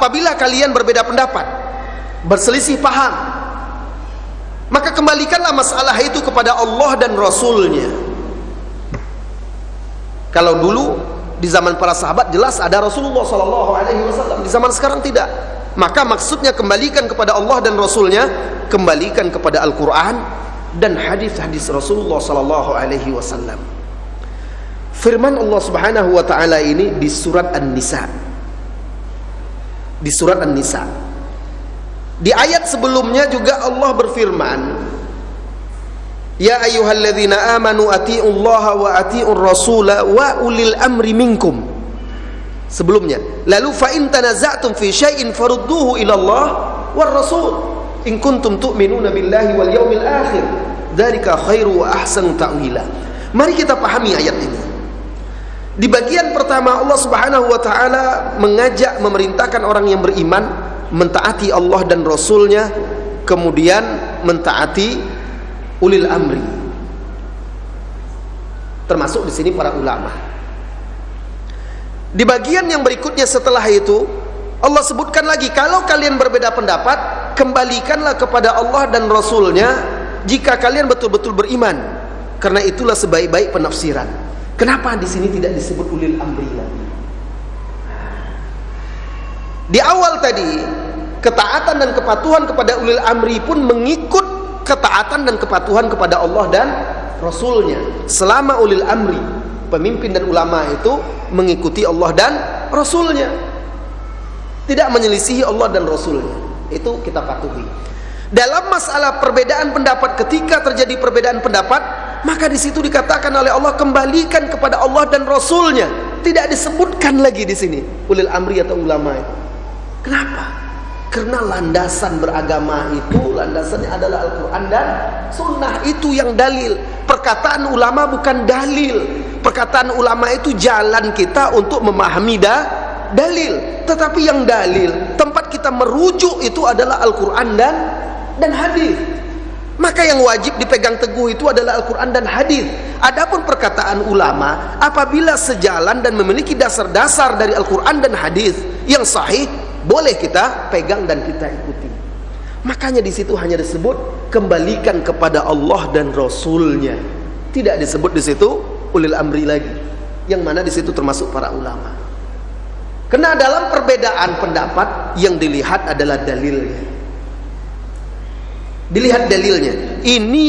apabila kalian berbeda pendapat, berselisih paham, maka kembalikanlah masalah itu kepada Allah dan Rasulnya. Kalau dulu di zaman para sahabat jelas ada Rasulullah SAW, di zaman sekarang tidak. Maka maksudnya kembalikan kepada Allah dan Rasulnya, kembalikan kepada Al-Quran dan hadis-hadis Rasulullah SAW. Firman Allah Subhanahu wa taala ini di surat An-Nisa. Di surat An-Nisa. Di ayat sebelumnya juga Allah berfirman, ya ayyuhalladzina amanu atiiullaha wa atiiur rasula wa ulil amri minkum. Sebelumnya, lalu fa in tanaza'tum fi syai'in farudduhu ila Allah war rasul in kuntum tu'minuna billahi wal yawmil akhir dzalika khairu wa ahsanu ta'wila. Mari kita pahami ayat ini. Di bagian pertama Allah Subhanahu wa taala mengajak, memerintahkan orang yang beriman mentaati Allah dan Rasulnya, kemudian mentaati ulil amri, termasuk di sini para ulama. Di bagian yang berikutnya setelah itu Allah sebutkan lagi, kalau kalian berbeda pendapat, kembalikanlah kepada Allah dan Rasulnya jika kalian betul-betul beriman, karena itulah sebaik-baik penafsiran. Kenapa di sini tidak disebut ulil amri lagi? Di awal tadi, ketaatan dan kepatuhan kepada ulil amri pun mengikut ketaatan dan kepatuhan kepada Allah dan Rasulnya. Selama ulil amri, pemimpin dan ulama itu mengikuti Allah dan Rasulnya, tidak menyelisihi Allah dan Rasulnya, itu kita patuhi. Dalam masalah perbedaan pendapat, ketika terjadi perbedaan pendapat, maka di situ dikatakan oleh Allah, kembalikan kepada Allah dan Rasulnya. Tidak disebutkan lagi di sini ulil amri atau ulama itu. Kenapa? Karena landasan beragama itu, landasannya adalah Al-Quran dan Sunnah. Itu yang dalil. Perkataan ulama bukan dalil. Perkataan ulama itu jalan kita untuk memahami dalil. Tetapi yang dalil, tempat kita merujuk itu adalah Al-Quran dan hadis. Maka yang wajib dipegang teguh itu adalah Al-Quran dan hadis. Adapun perkataan ulama, apabila sejalan dan memiliki dasar-dasar dari Al-Quran dan hadis yang sahih, boleh kita pegang dan kita ikuti. Makanya di situ hanya disebut kembalikan kepada Allah dan Rasulnya. Tidak disebut di situ ulil amri lagi, yang mana di situ termasuk para ulama. Karena dalam perbedaan pendapat yang dilihat adalah dalilnya. Dilihat dalilnya. Ini